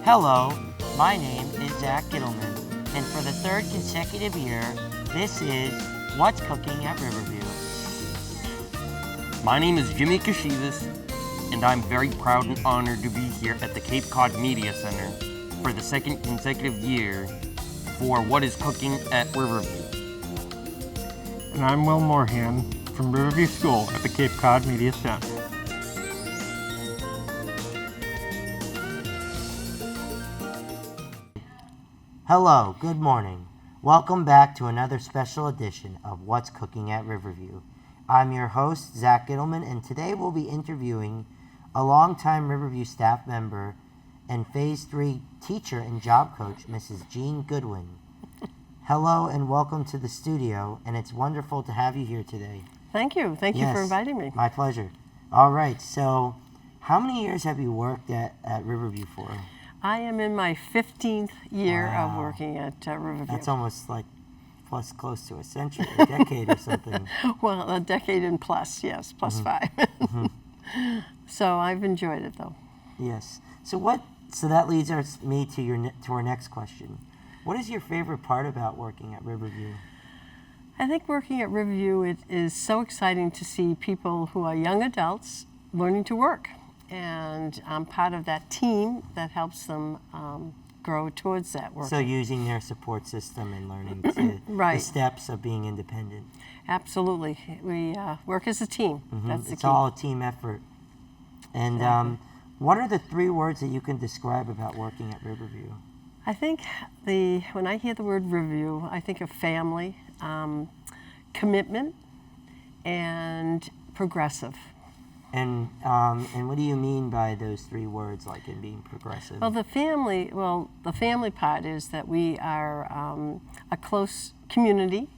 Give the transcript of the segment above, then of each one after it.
Hello, my name is Zack, and for the third consecutive year, this is What's Cooking at Riverview. My name is Jimmy Kashivas, and I'm very proud and honored to be here at the Cape Cod Media Center for the second consecutive year for What is Cooking at Riverview. And I'm Will Moorhan from Riverview School at the Cape Cod Media Center. Hello, good morning. Welcome back to another special edition of What's Cooking at Riverview. I'm your host, Zack, and today we'll be interviewing a longtime Riverview staff member and Phase 3 teacher and job coach, Ms Goodwin. Hello and welcome to the studio, and it's wonderful to have you here today. Thank you. Thank you for inviting me. My pleasure. All right, so how many years have you worked at Riverview for? I am in my 15th year of working at Riverview. That's almost like close to a century, a decade or something. Well, a decade and plus, yes, plus 5. So I've enjoyed it, though. Yes. So that leads me to our next question. What is your favorite part about working at Riverview? I think working at Riverview, it is so exciting to see people who are young adults learning to work. And I'm part of that team that helps them grow towards that work. So using their support system and learning the steps of being independent. Absolutely. We work as a team. That's the key. It's all a team effort. And Exactly. What are the 3 words that you can describe about working at Riverview? I think when I hear the word Riverview, I think of family, commitment, and progressive. And what do you mean by those 3 words, like in being progressive? Well, the family part is that we are a close community.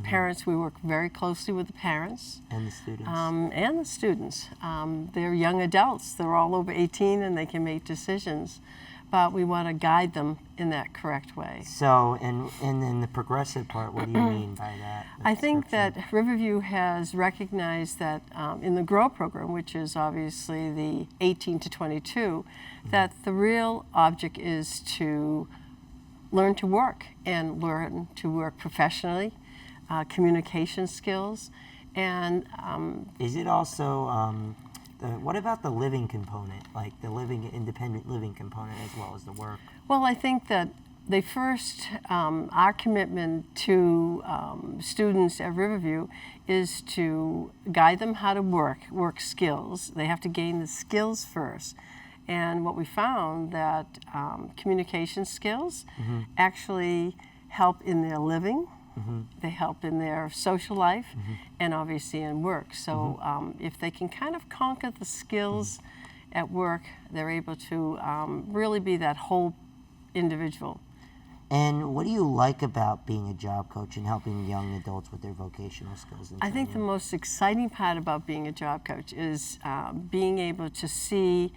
Parents, we work very closely with the parents. And the students. They're young adults. They're all over 18 and they can make decisions. But we want to guide them in that correct way. So, and then the progressive part, what do you mean by that? I think that Riverview has recognized that in the GROW program, which is obviously the 18 to 22, that the real object is to learn to work and learn to work professionally, communication skills, and is it also what about the living component, like the independent living component as well as the work? Well, I think that they first, our commitment to students at Riverview is to guide them how to work skills. They have to gain the skills first. And what we found that communication skills actually help in their living. They help in their social life and obviously in work. So if they can kind of conquer the skills at work, they're able to really be that whole individual. And what do you like about being a job coach and helping young adults with their vocational skills? I think the most exciting part about being a job coach is being able to see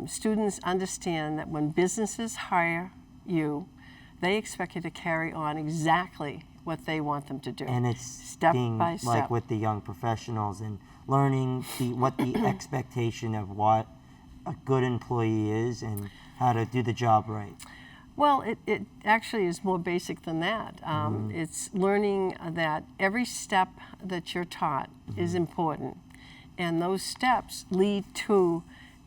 students understand that when businesses hire you, they expect you to carry on exactly what they want them to do. And it's step by step. Like with the young professionals and learning what the expectation of what a good employee is and how to do the job right. Well, it actually is more basic than that. It's learning that every step that you're taught is important. And those steps lead to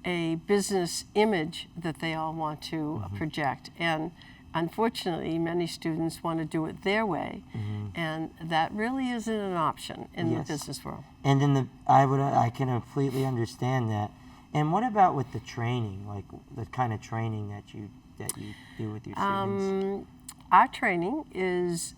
a business image that they all want to project. And unfortunately, many students want to do it their way, and that really isn't an option in the business world. And in I can completely understand that. And what about with the training, like the kind of training that you do with your students? Our training is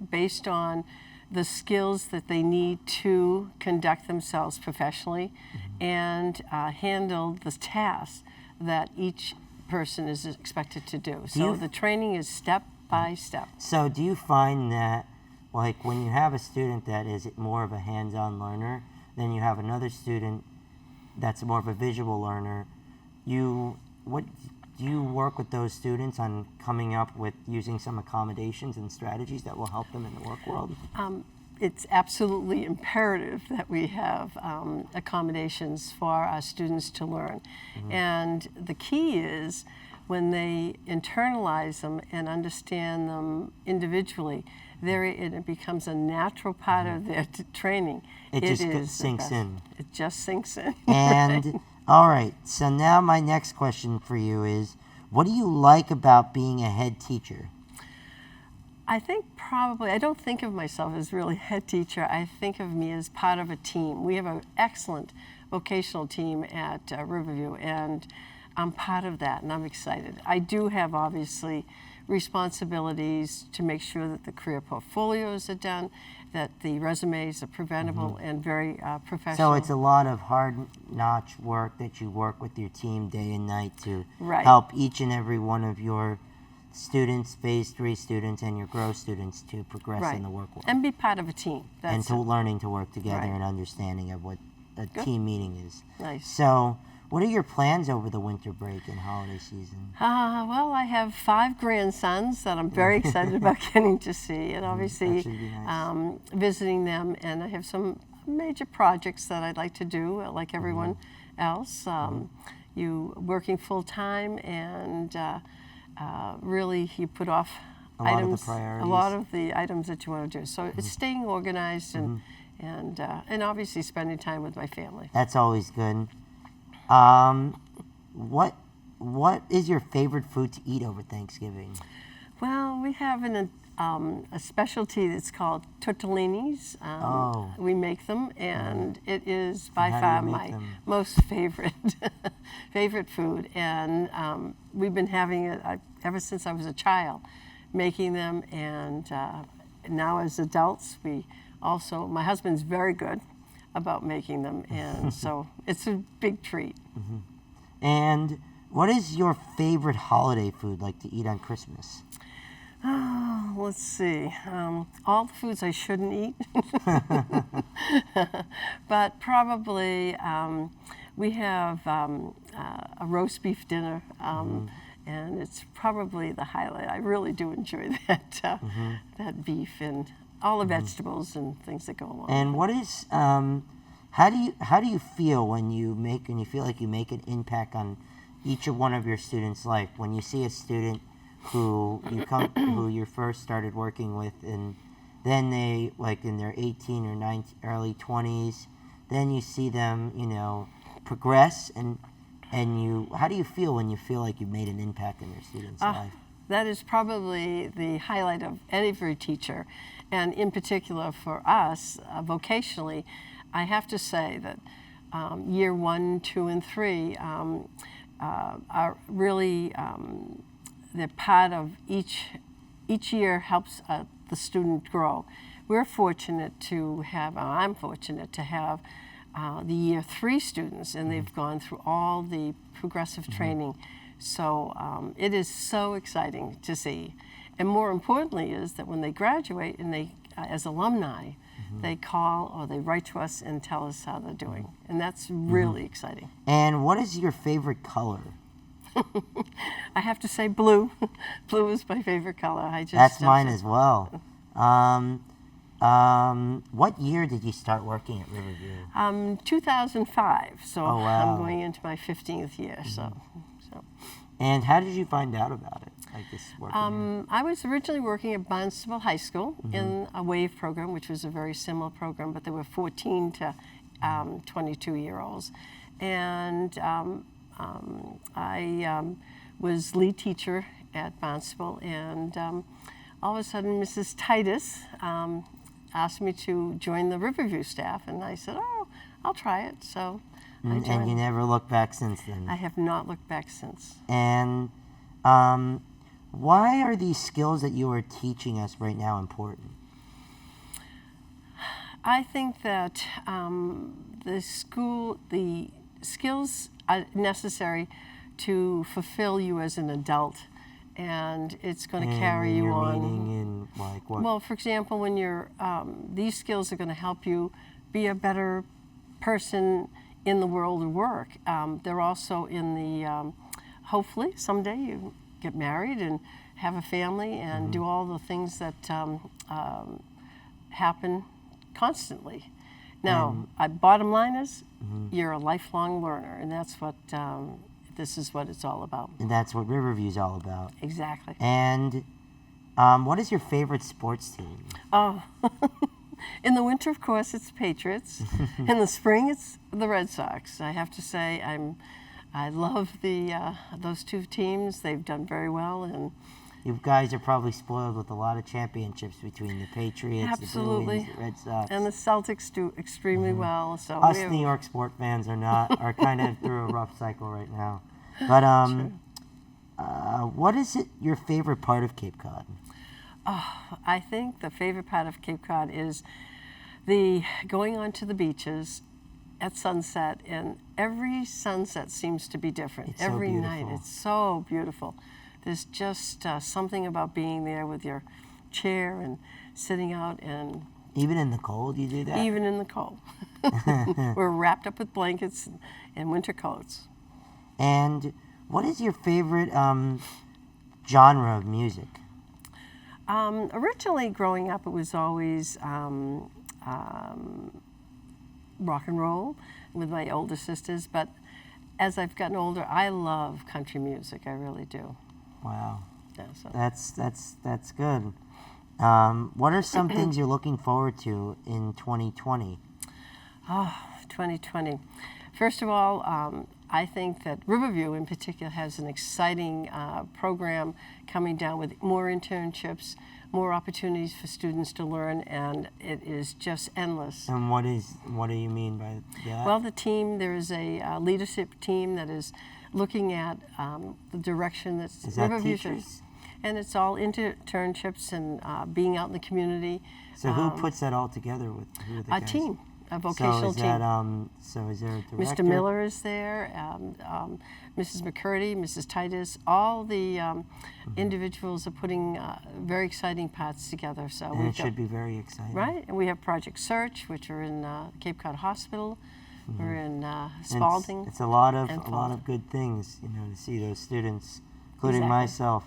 based on the skills that they need to conduct themselves professionally and handle the tasks that each person is expected to do. So the training is step by step. So do you find that, like, when you have a student that is more of a hands-on learner, then you have another student that's more of a visual learner, do you work with those students on coming up with using some accommodations and strategies that will help them in the work world? It's absolutely imperative that we have accommodations for our students to learn. And the key is when they internalize them and understand them individually, it becomes a natural part of their training. It just is the sinks best. in. It just sinks in. And all right, so now my next question for you is, what do you like about being a head teacher? I think probably, I don't think of myself as really head teacher. I think of me as part of a team. We have an excellent vocational team at Riverview, and I'm part of that, and I'm excited. I do have, obviously, responsibilities to make sure that the career portfolios are done, that the resumes are preventable and very professional. So it's a lot of hard-notch work that you work with your team day and night to Right. help each and every one of your students, Phase 3 students, and your growth students to progress Right. in the work world. And be part of a team. And That's to it. learning to work together Right. and understanding of what a Good. team meeting is. Nice. So, what are your plans over the winter break and holiday season? Well, I have 5 grandsons that I'm very excited about getting to see, and obviously should be nice. visiting them. And I have some major projects that I'd like to do, like everyone else. You working full time, and really you put off A lot of the items, priorities. a lot of the items that you want to do. So it's staying organized and obviously spending time with my family. That's always good. What is your favorite food to eat over Thanksgiving? Well, we have a specialty that's called tortellinis. Oh. We make them, and it is by how do far you make my them? most favorite favorite food. And we've been having it ever since I was a child, making them. And now as adults, my husband's very good about making them, and so it's a big treat. And what is your favorite holiday food like to eat on Christmas? Oh, let's see. All the foods I shouldn't eat, but probably we have a roast beef dinner, and it's probably the highlight. I really do enjoy that that beef and all the vegetables and things that go along. And what is how do you feel when you feel like you make an impact on each one of your students' life? When you see a student who you first started working with, and then they, like, in their 18 or 19, early 20s, then you see them, progress, and how do you feel when you feel like you made an impact in your student's life? That is probably the highlight of every teacher, and in particular for us, vocationally, I have to say that year 1, 2, and 3 are really they're part of each year helps the student grow. We're fortunate to have, I'm fortunate to have the year 3 students, and they've gone through all the progressive training. So it is so exciting to see. And more importantly is that when they graduate and they, as alumni, they call or they write to us and tell us how they're doing. And that's really exciting. And what is your favorite color? I have to say blue. Blue is my favorite color. That's mine as well. What year did you start working at Riverview? 2005. So Oh, wow. I'm going into my 15th year. So. And how did you find out about it? Like this working I was originally working at Barnstable High School in a WAVE program, which was a very similar program, but there were 14 to 22-year-olds. And I was lead teacher at Barnstable, and all of a sudden Mrs. Titus asked me to join the Riverview staff, and I said, oh, I'll try it. So I joined. And you never looked back since then? I have not looked back since. And why are these skills that you are teaching us right now important? I think that the skills are necessary to fulfill you as an adult, and it's going to carry you on. Meaning in, like, what? Well, for example, when you're, these skills are going to help you be a better person in the world of work. They're also in the, hopefully someday you get married and have a family and do all the things that happen constantly. Now, bottom line is, you're a lifelong learner, and that's what this is what it's all about. And that's what Riverview's all about. Exactly. And what is your favorite sports team? Oh, in the winter, of course, it's Patriots. In the spring, it's the Red Sox. I have to say, I love those two teams. They've done very well, and You guys are probably spoiled with a lot of championships between the Patriots, absolutely, the Bruins, the Red Sox. and the Celtics do extremely well. So Us we have- New York sport fans are kind of through a rough cycle right now. But what is your favorite part of Cape Cod? I think the favorite part of Cape Cod is the going onto the beaches at sunset, and every sunset seems to be different. It's so every night, beautiful. it's so beautiful. There's just something about being there with your chair and sitting out, and Even in the cold, you do that? even in the cold. We're wrapped up with blankets and winter coats. And what is your favorite genre of music? Originally, growing up, it was always rock and roll with my older sisters, but as I've gotten older, I love country music. I really do. Wow, Yeah, so. that's good. What are some things you're looking forward to in 2020? 2020. First of all, I think that Riverview in particular has an exciting program coming down with more internships, more opportunities for students to learn, and it is just endless. And what do you mean by that? Well, there is a leadership team that is looking at the direction that Is that Riverview should. teachers? And it's all internships and being out in the community. So who puts that all together with who are the A guys? team, a vocational so is team. That, so is there a director? Mr. Miller is there, Mrs. McCurdy, Mrs. Titus, all the individuals are putting very exciting parts together. So And we've it should be very exciting. right, and we have Project Search, which are in Cape Cod Hospital. We're in And Spalding. It's a lot of and good things, to see those students, including Exactly. myself.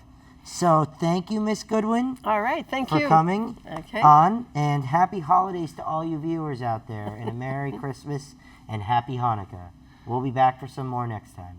So thank you, Ms. Goodwin, All right, thank for you. coming Okay. on, and happy holidays to all you viewers out there, and a Merry Christmas and Happy Hanukkah. We'll be back for some more next time.